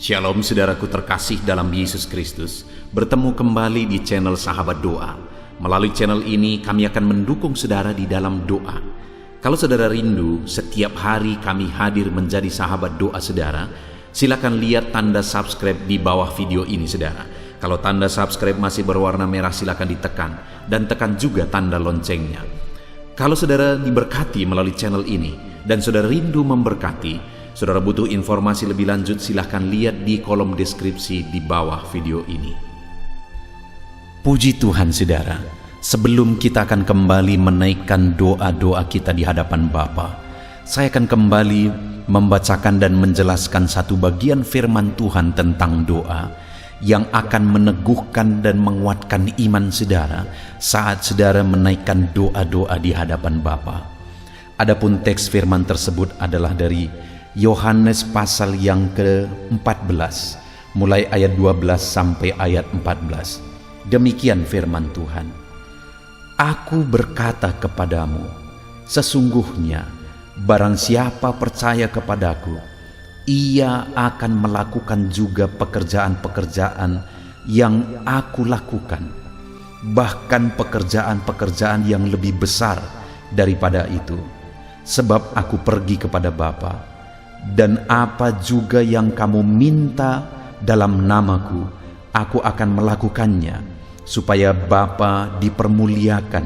Shalom saudaraku terkasih dalam Yesus Kristus. Bertemu kembali di channel Sahabat Doa. Melalui channel ini kami akan mendukung saudara di dalam doa. Kalau saudara rindu setiap hari kami hadir menjadi sahabat doa saudara, silakan lihat tanda subscribe di bawah video ini saudara. Kalau tanda subscribe masih berwarna merah silakan ditekan dan tekan juga tanda loncengnya. Kalau saudara diberkati melalui channel ini dan saudara rindu memberkati, saudara butuh informasi lebih lanjut, silahkan lihat di kolom deskripsi di bawah video ini. Puji Tuhan saudara, sebelum kita akan kembali menaikkan doa-doa kita di hadapan Bapa, saya akan kembali membacakan dan menjelaskan satu bagian firman Tuhan tentang doa yang akan meneguhkan dan menguatkan iman saudara saat saudara menaikkan doa-doa di hadapan Bapa. Adapun teks firman tersebut adalah dari Yohanes pasal yang ke-14, mulai ayat 12 sampai ayat 14. Demikian firman Tuhan. Aku berkata kepadamu, sesungguhnya barang siapa percaya kepadaku, ia akan melakukan juga pekerjaan-pekerjaan yang aku lakukan, bahkan pekerjaan-pekerjaan yang lebih besar daripada itu, sebab aku pergi kepada Bapa. Dan apa juga yang kamu minta dalam namaku, aku akan melakukannya, supaya Bapa dipermuliakan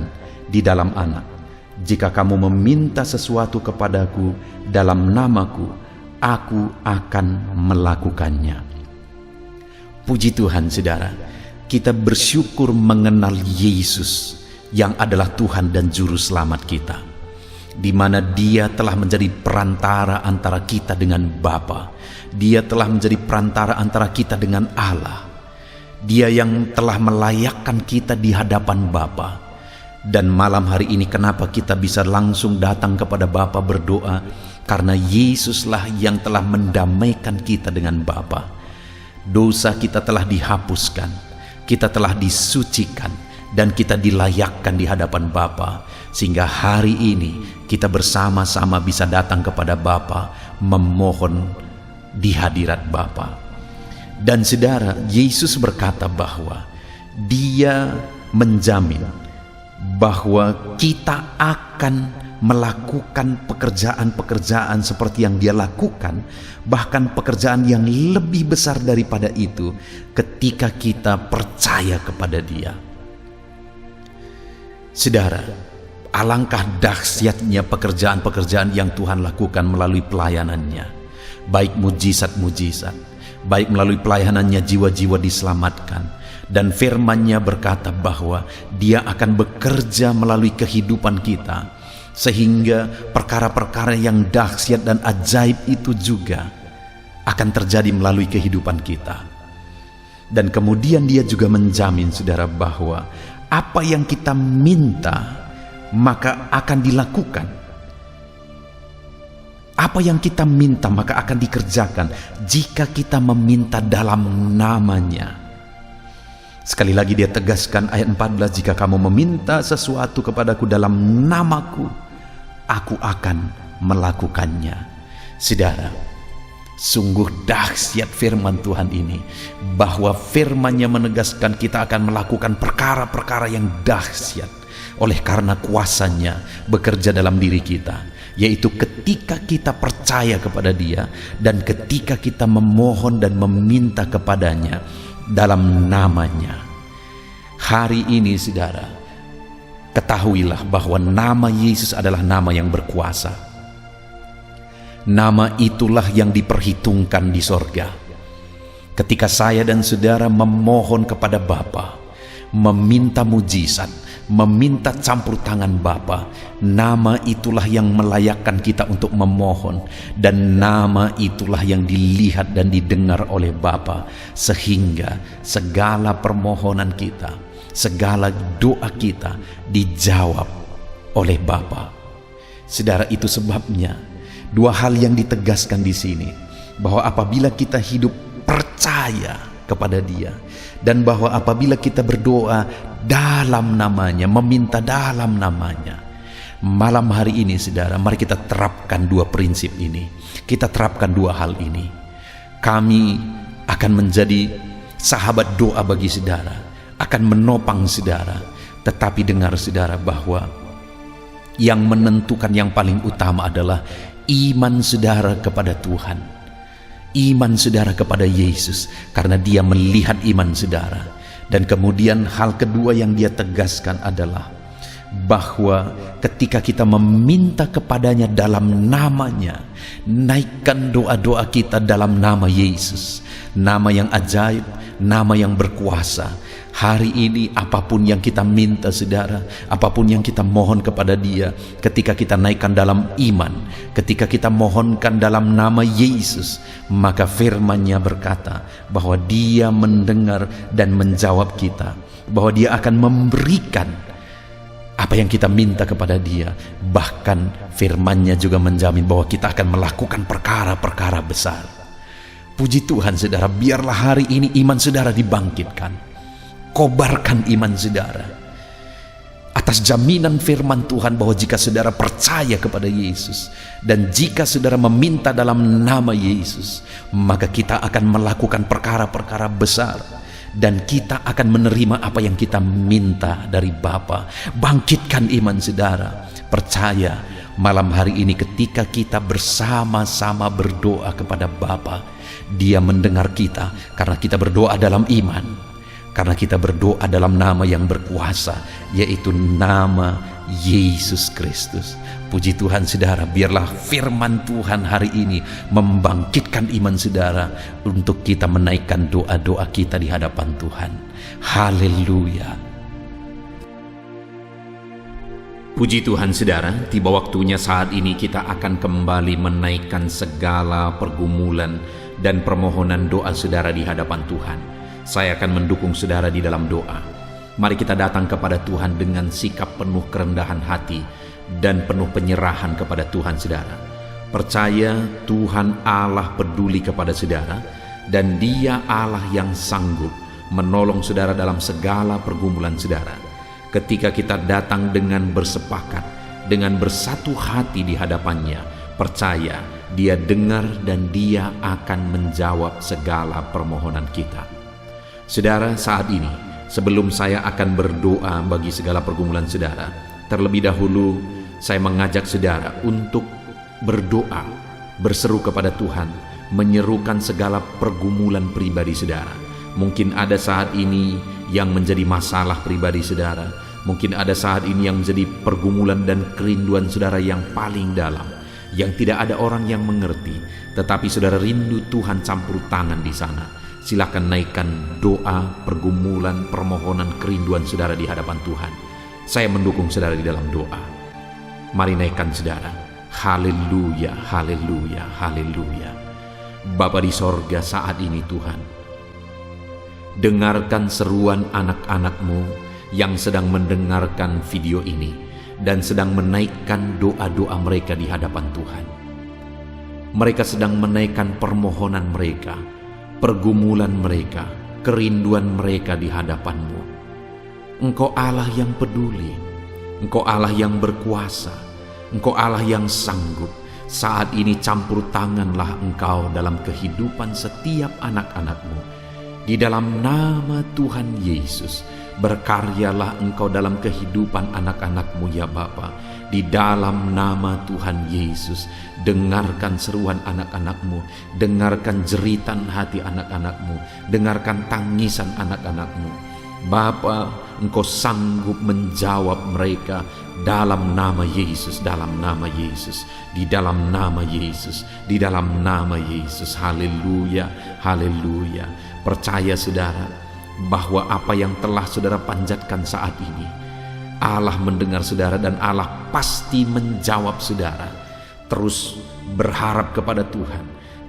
di dalam Anak. Jika kamu meminta sesuatu kepadaku dalam namaku, aku akan melakukannya. Puji Tuhan saudara, kita bersyukur mengenal Yesus yang adalah Tuhan dan Juru Selamat kita, di mana Dia telah menjadi perantara antara kita dengan Bapa. Dia telah menjadi perantara antara kita dengan Allah. Dia yang telah melayakkan kita di hadapan Bapa. Dan malam hari ini kenapa kita bisa langsung datang kepada Bapa berdoa? Karena Yesuslah yang telah mendamaikan kita dengan Bapa. Dosa kita telah dihapuskan, kita telah disucikan, dan kita dilayakkan di hadapan Bapa, sehingga hari ini kita bersama-sama bisa datang kepada Bapa memohon di hadirat Bapa. Dan saudara, Yesus berkata bahwa Dia menjamin bahwa kita akan melakukan pekerjaan-pekerjaan seperti yang Dia lakukan, bahkan pekerjaan yang lebih besar daripada itu ketika kita percaya kepada Dia. Saudara, alangkah dahsyatnya pekerjaan-pekerjaan yang Tuhan lakukan melalui pelayanannya, baik mujizat-mujizat, baik melalui pelayanannya jiwa-jiwa diselamatkan, dan firman-Nya berkata bahwa Dia akan bekerja melalui kehidupan kita, sehingga perkara-perkara yang dahsyat dan ajaib itu juga akan terjadi melalui kehidupan kita. Dan kemudian Dia juga menjamin saudara bahwa apa yang kita minta maka akan dilakukan. Apa yang kita minta maka akan dikerjakan jika kita meminta dalam namanya. Sekali lagi Dia tegaskan ayat 14, jika kamu meminta sesuatu kepadaku dalam namaku, aku akan melakukannya. Saudara, sungguh dahsyat firman Tuhan ini, bahwa firman-Nya menegaskan kita akan melakukan perkara-perkara yang dahsyat oleh karena kuasa-Nya bekerja dalam diri kita, yaitu ketika kita percaya kepada Dia dan ketika kita memohon dan meminta kepadanya dalam namanya. Hari ini saudara, ketahuilah bahwa nama Yesus adalah nama yang berkuasa. Nama itulah yang diperhitungkan di sorga. Ketika saya dan saudara memohon kepada Bapa, meminta mujizat, meminta campur tangan Bapa, nama itulah yang melayakkan kita untuk memohon, dan nama itulah yang dilihat dan didengar oleh Bapa, sehingga segala permohonan kita, segala doa kita dijawab oleh Bapa. Saudara, itu sebabnya dua hal yang ditegaskan di sini, bahwa apabila kita hidup percaya kepada Dia, dan bahwa apabila kita berdoa dalam namanya, meminta dalam namanya, malam hari ini saudara, mari kita terapkan dua prinsip ini. Kita terapkan dua hal ini. Kami akan menjadi sahabat doa bagi saudara, akan menopang saudara. Tetapi dengar saudara bahwa yang menentukan yang paling utama adalah iman saudara kepada Tuhan, iman saudara kepada Yesus, karena Dia melihat iman saudara. Dan kemudian hal kedua yang Dia tegaskan adalah bahwa ketika kita meminta kepadanya dalam namanya, naikkan doa-doa kita dalam nama Yesus, nama yang ajaib, nama yang berkuasa. Hari ini apapun yang kita minta saudara, apapun yang kita mohon kepada Dia, ketika kita naikkan dalam iman, ketika kita mohonkan dalam nama Yesus, maka firman-Nya berkata bahwa Dia mendengar dan menjawab kita, bahwa Dia akan memberikan apa yang kita minta kepada Dia. Bahkan firman-Nya juga menjamin bahwa kita akan melakukan perkara-perkara besar. Puji Tuhan saudara, biarlah hari ini iman saudara dibangkitkan. Kobarkan iman saudara atas jaminan firman Tuhan bahwa jika saudara percaya kepada Yesus dan jika saudara meminta dalam nama Yesus, maka kita akan melakukan perkara-perkara besar dan kita akan menerima apa yang kita minta dari Bapa. Bangkitkan iman saudara. Percaya malam hari ini ketika kita bersama-sama berdoa kepada Bapa, Dia mendengar kita karena kita berdoa dalam iman. Karena kita berdoa dalam nama yang berkuasa, yaitu nama Yesus Kristus. Puji Tuhan saudara, biarlah firman Tuhan hari ini membangkitkan iman saudara untuk kita menaikkan doa-doa kita di hadapan Tuhan. Haleluya. Puji Tuhan saudara, tiba waktunya saat ini kita akan kembali menaikkan segala pergumulan dan permohonan doa saudara di hadapan Tuhan. Saya akan mendukung saudara di dalam doa. Mari kita datang kepada Tuhan dengan sikap penuh kerendahan hati dan penuh penyerahan kepada Tuhan saudara. Percaya Tuhan Allah peduli kepada saudara dan Dia Allah yang sanggup menolong saudara dalam segala pergumulan saudara. Ketika kita datang dengan bersepakat, dengan bersatu hati di hadapan-Nya, percaya Dia dengar dan Dia akan menjawab segala permohonan kita. Saudara, saat ini sebelum saya akan berdoa bagi segala pergumulan saudara, terlebih dahulu saya mengajak saudara untuk berdoa, berseru kepada Tuhan, menyerukan segala pergumulan pribadi saudara. Mungkin ada saat ini yang menjadi masalah pribadi saudara, mungkin ada saat ini yang menjadi pergumulan dan kerinduan saudara yang paling dalam, yang tidak ada orang yang mengerti, tetapi saudara rindu Tuhan campur tangan di sana. Silakan naikkan doa, pergumulan, permohonan, kerinduan saudara di hadapan Tuhan. Saya mendukung saudara di dalam doa. Mari naikkan saudara. Haleluya, haleluya, haleluya. Bapa di sorga, saat ini Tuhan, dengarkan seruan anak-anak-Mu yang sedang mendengarkan video ini dan sedang menaikkan doa-doa mereka di hadapan Tuhan. Mereka sedang menaikkan permohonan mereka, pergumulan mereka, kerinduan mereka di hadapan-Mu. Engkau Allah yang peduli, Engkau Allah yang berkuasa, Engkau Allah yang sanggup. Saat ini campur tanganlah Engkau dalam kehidupan setiap anak-anak-Mu. Di dalam nama Tuhan Yesus, berkaryalah Engkau dalam kehidupan anak-anak-Mu ya Bapa. Di dalam nama Tuhan Yesus, dengarkan seruan anak-anak-Mu, dengarkan jeritan hati anak-anak-Mu, dengarkan tangisan anak-anak-Mu. Bapa, Engkau sanggup menjawab mereka dalam nama Yesus, dalam nama Yesus, di dalam nama Yesus, di dalam nama Yesus. Haleluya, haleluya. Percaya saudara bahwa apa yang telah saudara panjatkan saat ini, Allah mendengar saudara dan Allah pasti menjawab saudara. Terus berharap kepada Tuhan,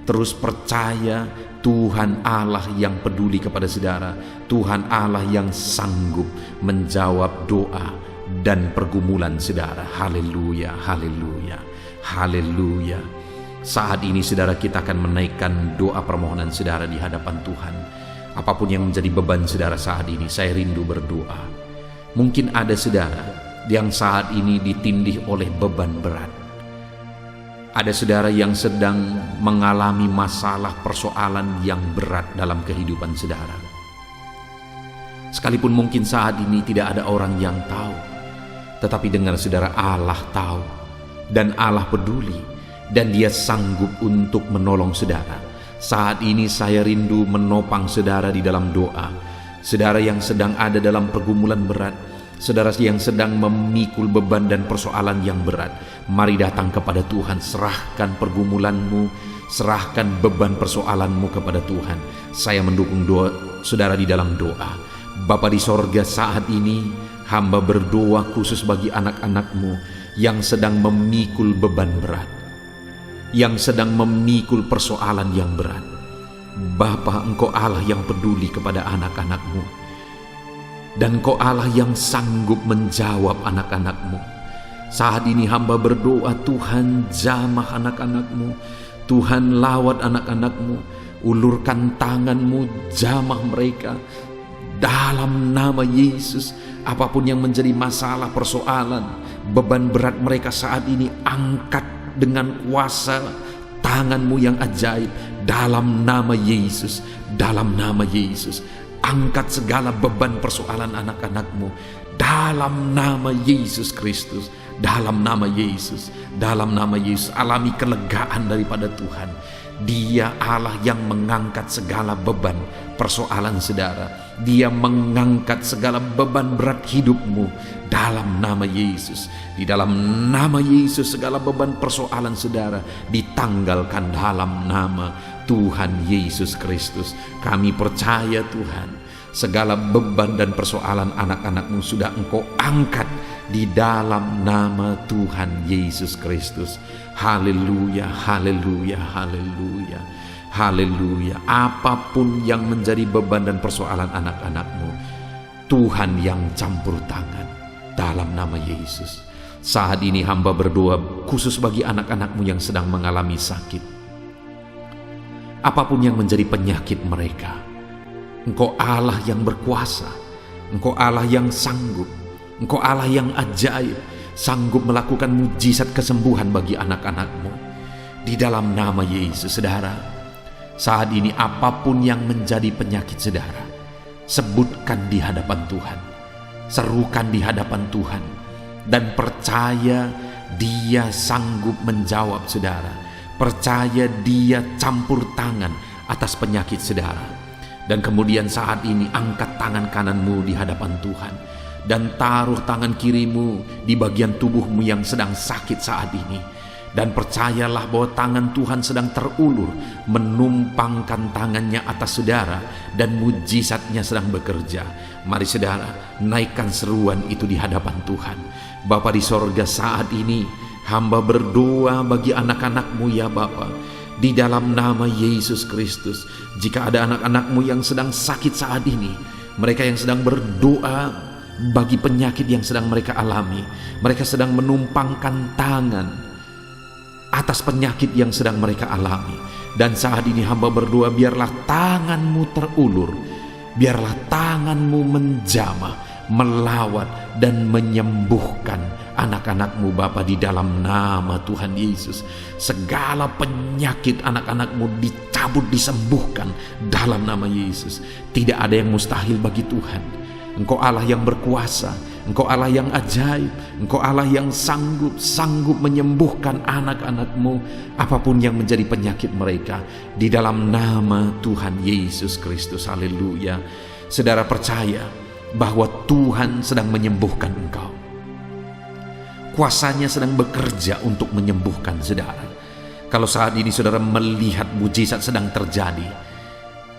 terus percaya Tuhan Allah yang peduli kepada saudara, Tuhan Allah yang sanggup menjawab doa dan pergumulan saudara. Haleluya, haleluya, haleluya. Saat ini saudara, kita akan menaikkan doa permohonan saudara di hadapan Tuhan. Apapun yang menjadi beban saudara saat ini, saya rindu berdoa. Mungkin ada saudara yang saat ini ditindih oleh beban berat. Ada saudara yang sedang mengalami masalah persoalan yang berat dalam kehidupan saudara. Sekalipun mungkin saat ini tidak ada orang yang tahu, tetapi dengar saudara, Allah tahu dan Allah peduli dan Dia sanggup untuk menolong saudara. Saat ini saya rindu menopang saudara di dalam doa. Saudara yang sedang ada dalam pergumulan berat, saudara yang sedang memikul beban dan persoalan yang berat, mari datang kepada Tuhan. Serahkan pergumulanmu, serahkan beban persoalanmu kepada Tuhan. Saya mendukung doa saudara di dalam doa. Bapa di sorga, saat ini hamba berdoa khusus bagi anak-anakmu yang sedang memikul beban berat, yang sedang memikul persoalan yang berat. Bapa, Engkau Allah yang peduli kepada anak-anakmu, dan Engkau Allah yang sanggup menjawab anak-anakmu. Saat ini hamba berdoa, Tuhan jamah anak-anakmu, Tuhan lawat anak-anakmu, ulurkan tanganmu, jamah mereka dalam nama Yesus. Apapun yang menjadi masalah, persoalan, beban berat mereka saat ini, angkat dengan kuasa tanganmu yang ajaib dalam nama Yesus. Dalam nama Yesus, angkat segala beban persoalan anak-anakmu dalam nama Yesus Kristus. Dalam nama Yesus, dalam nama Yesus, alami kelegaan daripada Tuhan. Dia Allah yang mengangkat segala beban persoalan saudara. Dia mengangkat segala beban berat hidupmu dalam nama Yesus. Di dalam nama Yesus, segala beban persoalan saudara ditanggalkan dalam nama Tuhan Yesus Kristus. Kami percaya Tuhan, segala beban dan persoalan anak-anakmu sudah Engkau angkat di dalam nama Tuhan Yesus Kristus. Haleluya, haleluya, haleluya, haleluya. Apapun yang menjadi beban dan persoalan anak-anakmu, Tuhan yang campur tangan dalam nama Yesus. Saat ini hamba berdoa khusus bagi anak-anakmu yang sedang mengalami sakit. Apapun yang menjadi penyakit mereka, Engkau Allah yang berkuasa, Engkau Allah yang sanggup, Engkau Allah yang ajaib, sanggup melakukan mujizat kesembuhan bagi anak-anakmu. Di dalam nama Yesus, saudara, saat ini apapun yang menjadi penyakit saudara, sebutkan di hadapan Tuhan, serukan di hadapan Tuhan, dan percaya Dia sanggup menjawab saudara. Percaya Dia campur tangan atas penyakit saudara. Dan kemudian saat ini angkat tangan kananmu di hadapan Tuhan dan taruh tangan kirimu di bagian tubuhmu yang sedang sakit saat ini. Dan percayalah bahwa tangan Tuhan sedang terulur, menumpangkan tangannya atas saudara, dan mujizatnya sedang bekerja. Mari saudara, naikkan seruan itu di hadapan Tuhan. Bapa di sorga, saat ini hamba berdoa bagi anak-anakmu ya Bapa, di dalam nama Yesus Kristus. Jika ada anak-anakmu yang sedang sakit saat ini, mereka yang sedang berdoa bagi penyakit yang sedang mereka alami, mereka sedang menumpangkan tangan atas penyakit yang sedang mereka alami. Dan saat ini hamba berdoa, biarlah tanganmu terulur, biarlah tanganmu menjamah, melawat dan menyembuhkan anak-anakmu Bapa, di dalam nama Tuhan Yesus. Segala penyakit anak-anakmu dicabut, disembuhkan dalam nama Yesus. Tidak ada yang mustahil bagi Tuhan. Engkau Allah yang berkuasa, Engkau Allah yang ajaib, Engkau Allah yang sanggup menyembuhkan anak-anakmu, apapun yang menjadi penyakit mereka, di dalam nama Tuhan Yesus Kristus. Haleluya. Saudara percaya bahwa Tuhan sedang menyembuhkan engkau. Kuasanya sedang bekerja untuk menyembuhkan saudara. Kalau saat ini saudara melihat mujizat sedang terjadi,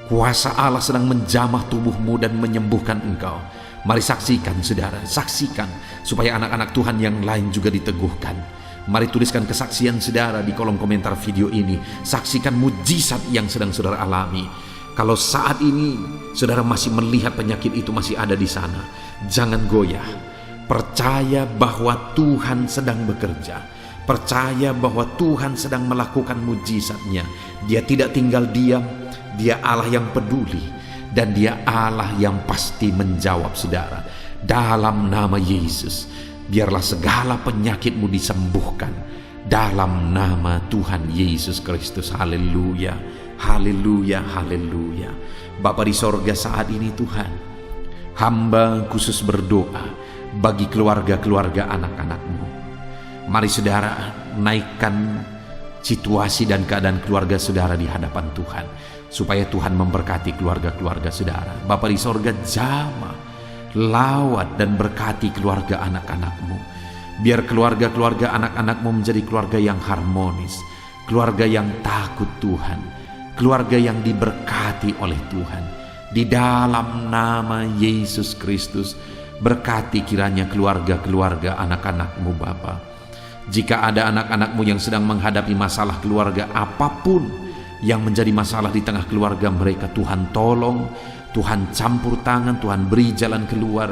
kuasa Allah sedang menjamah tubuhmu dan menyembuhkan engkau. Mari saksikan saudara, saksikan supaya anak-anak Tuhan yang lain juga diteguhkan. Mari tuliskan kesaksian saudara di kolom komentar video ini. Saksikan mujizat yang sedang saudara alami. Kalau saat ini saudara masih melihat penyakit itu masih ada di sana, jangan goyah. Percaya bahwa Tuhan sedang bekerja. Percaya bahwa Tuhan sedang melakukan mujizatnya. Dia tidak tinggal diam. Dia Allah yang peduli, dan Dia Allah yang pasti menjawab saudara. Dalam nama Yesus, biarlah segala penyakitmu disembuhkan dalam nama Tuhan Yesus Kristus. Haleluya, haleluya, haleluya. Bapa di sorga, saat ini Tuhan, hamba khusus berdoa bagi keluarga-keluarga anak-anak-Mu. Mari saudara, naikkan situasi dan keadaan keluarga saudara di hadapan Tuhan, supaya Tuhan memberkati keluarga-keluarga saudara. Bapa di sorga, jamah, lawat dan berkati keluarga anak-anak-Mu. Biar keluarga-keluarga anak-anak-Mu menjadi keluarga yang harmonis, keluarga yang takut Tuhan, keluarga yang diberkati oleh Tuhan. Di dalam nama Yesus Kristus, berkati kiranya keluarga-keluarga anak-anak-Mu Bapa. Jika ada anak-anak-Mu yang sedang menghadapi masalah keluarga apapun yang menjadi masalah di tengah keluarga mereka, Tuhan tolong, Tuhan campur tangan, Tuhan beri jalan keluar,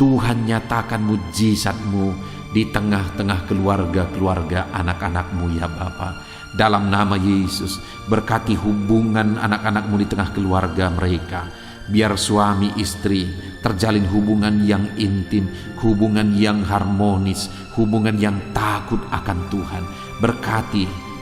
Tuhan nyatakan mujizat-Mu di tengah-tengah keluarga-keluarga anak-anak-Mu ya Bapa. Dalam nama Yesus, berkati hubungan anak-anak-Mu di tengah keluarga mereka. Biar suami istri terjalin hubungan yang intim, hubungan yang harmonis, hubungan yang takut akan Tuhan.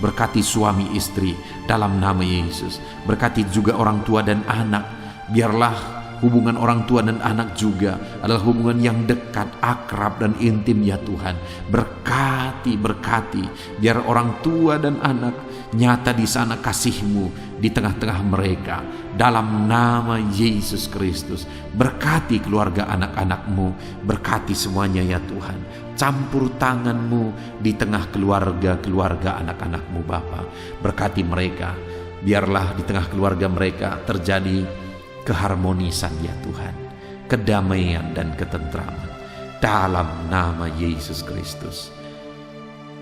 Berkati suami istri dalam nama Yesus. Berkati juga orang tua dan anak. Biarlah hubungan orang tua dan anak juga adalah hubungan yang dekat, akrab dan intim ya Tuhan. Berkati, biar orang tua dan anak nyata di sana kasih-Mu di tengah-tengah mereka. Dalam nama Yesus Kristus, berkati keluarga anak-anak-Mu, berkati semuanya ya Tuhan. Campur tangan-Mu di tengah keluarga-keluarga anak-anak-Mu Bapa. Berkati mereka, biarlah di tengah keluarga mereka terjadi keharmonisan ya Tuhan, kedamaian dan ketentraman dalam nama Yesus Kristus.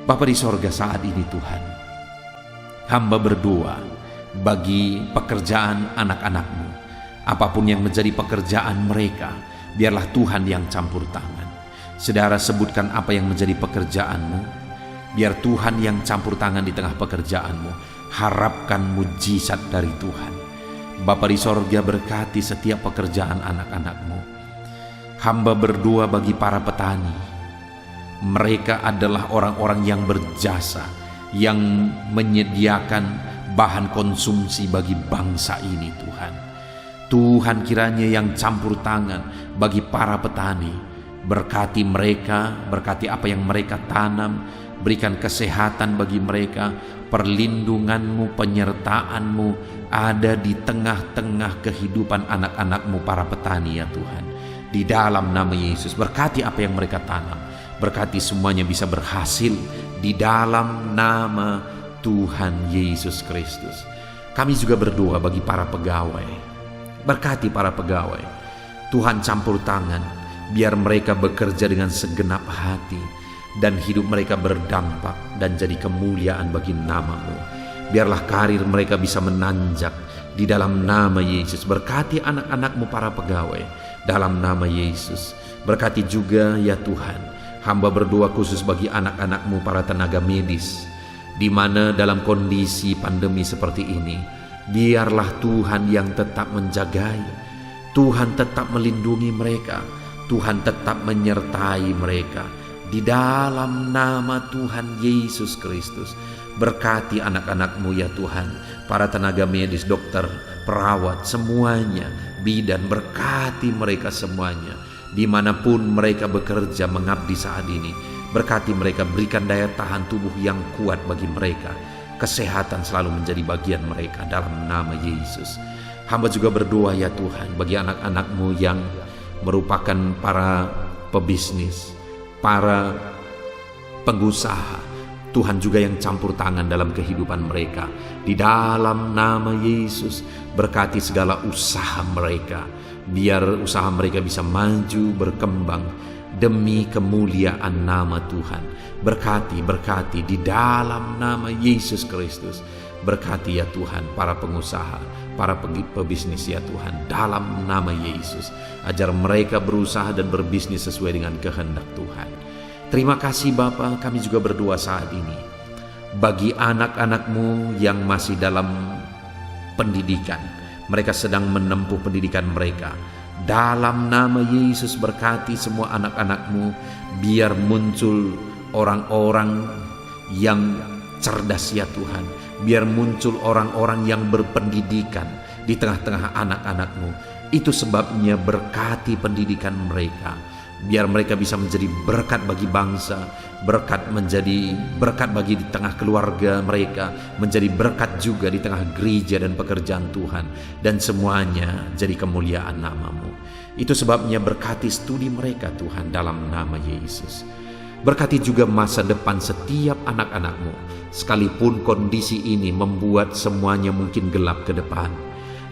Bapa di sorga, saat ini Tuhan, hamba berdoa bagi pekerjaan anak-anak-Mu. Apapun yang menjadi pekerjaan mereka, biarlah Tuhan yang campur tangan. Saudara, sebutkan apa yang menjadi pekerjaan-Mu, biar Tuhan yang campur tangan di tengah pekerjaan-Mu. Harapkan mujizat dari Tuhan. Bapa di sorga, berkati setiap pekerjaan anak-anak-Mu. Hamba berdoa bagi para petani. Mereka adalah orang-orang yang berjasa, yang menyediakan bahan konsumsi bagi bangsa ini Tuhan. Tuhan kiranya yang campur tangan bagi para petani. Berkati mereka, berkati apa yang mereka tanam, berikan kesehatan bagi mereka, perlindungan-Mu, penyertaan-Mu ada di tengah-tengah kehidupan anak-anak-Mu para petani ya Tuhan. Di dalam nama Yesus, berkati apa yang mereka tanam, berkati semuanya bisa berhasil di dalam nama Tuhan Yesus Kristus. Kami juga berdoa bagi para pegawai. Berkati para pegawai, Tuhan campur tangan, biar mereka bekerja dengan segenap hati dan hidup mereka berdampak dan jadi kemuliaan bagi nama-Mu. Biarlah karir mereka bisa menanjak di dalam nama Yesus. Berkati anak-anak-Mu para pegawai dalam nama Yesus. Berkati juga ya Tuhan, hamba berdoa khusus bagi anak-anak-Mu para tenaga medis, di mana dalam kondisi pandemi seperti ini, biarlah Tuhan yang tetap menjagai, Tuhan tetap melindungi mereka, Tuhan tetap menyertai mereka. Di dalam nama Tuhan Yesus Kristus, berkati anak-anak-Mu ya Tuhan, para tenaga medis, dokter, perawat, semuanya, bidan, berkati mereka semuanya. Dimanapun mereka bekerja mengabdi saat ini, berkati mereka, berikan daya tahan tubuh yang kuat bagi mereka. Kesehatan selalu menjadi bagian mereka dalam nama Yesus. Hamba juga berdoa ya Tuhan bagi anak-anak-Mu yang merupakan para pebisnis, para pengusaha. Tuhan juga yang campur tangan dalam kehidupan mereka. Di dalam nama Yesus, berkati segala usaha mereka. Biar usaha mereka bisa maju, berkembang demi kemuliaan nama Tuhan. Berkati di dalam nama Yesus Kristus. Berkati ya Tuhan para pengusaha, para pebisnis ya Tuhan, dalam nama Yesus. Ajar mereka berusaha dan berbisnis sesuai dengan kehendak Tuhan. Terima kasih Bapa, kami juga berdoa saat ini bagi anak-anak-Mu yang masih dalam pendidikan. Mereka sedang menempuh pendidikan mereka. Dalam nama Yesus, berkati semua anak-anak-Mu, biar muncul orang-orang yang cerdas ya Tuhan. Biar muncul orang-orang yang berpendidikan di tengah-tengah anak-anak-Mu. Itu sebabnya berkati pendidikan mereka. Biar mereka bisa menjadi berkat bagi bangsa, menjadi berkat bagi di tengah keluarga mereka, menjadi berkat juga di tengah gereja dan pekerjaan Tuhan, dan semuanya jadi kemuliaan nama-Mu. Itu sebabnya berkati studi mereka Tuhan dalam nama Yesus. Berkati juga masa depan setiap anak-anak-Mu, sekalipun kondisi ini membuat semuanya mungkin gelap ke depan.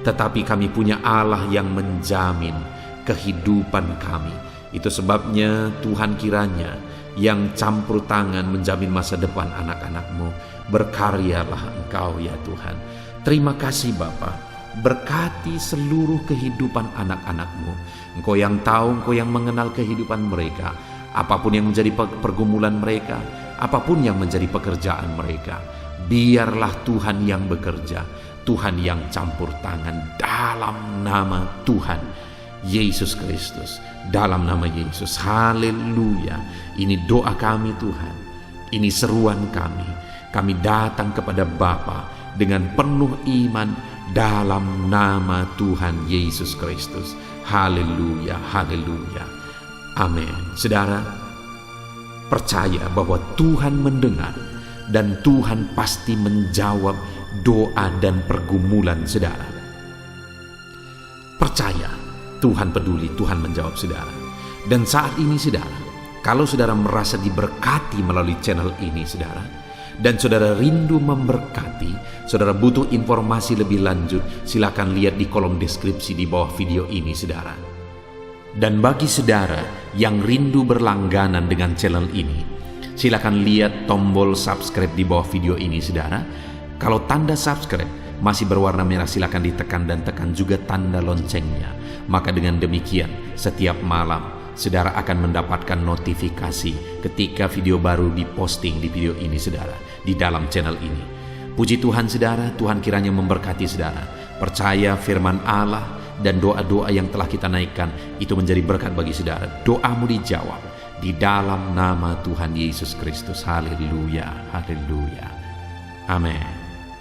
Tetapi kami punya Allah yang menjamin kehidupan kami. Itu sebabnya Tuhan kiranya yang campur tangan menjamin masa depan anak-anak-Mu. Berkaryalah Engkau ya Tuhan. Terima kasih Bapa. Berkati seluruh kehidupan anak-anak-Mu. Engkau yang tahu, Engkau yang mengenal kehidupan mereka. Apapun yang menjadi pergumulan mereka, apapun yang menjadi pekerjaan mereka, biarlah Tuhan yang bekerja, Tuhan yang campur tangan dalam nama Tuhan Yesus Kristus. Dalam nama Yesus, haleluya. Ini doa kami Tuhan, ini seruan kami. Kami datang kepada Bapa dengan penuh iman dalam nama Tuhan Yesus Kristus. Haleluya, haleluya, amin. Saudara, percaya bahwa Tuhan mendengar dan Tuhan pasti menjawab doa dan pergumulan saudara. Percaya Tuhan peduli, Tuhan menjawab saudara. Dan saat ini saudara, kalau saudara merasa diberkati melalui channel ini saudara, dan saudara rindu memberkati, saudara butuh informasi lebih lanjut, silakan lihat di kolom deskripsi di bawah video ini saudara. Dan bagi saudara yang rindu berlangganan dengan channel ini, silakan lihat tombol subscribe di bawah video ini saudara. Kalau tanda subscribe masih berwarna merah, silakan ditekan dan tekan juga tanda loncengnya. Maka dengan demikian setiap malam saudara akan mendapatkan notifikasi ketika video baru diposting di video ini saudara, di dalam channel ini. Puji Tuhan saudara, Tuhan kiranya memberkati saudara. Percaya firman Allah dan doa-doa yang telah kita naikkan itu menjadi berkat bagi saudara. Doamu dijawab di dalam nama Tuhan Yesus Kristus. Haleluya, haleluya, amin.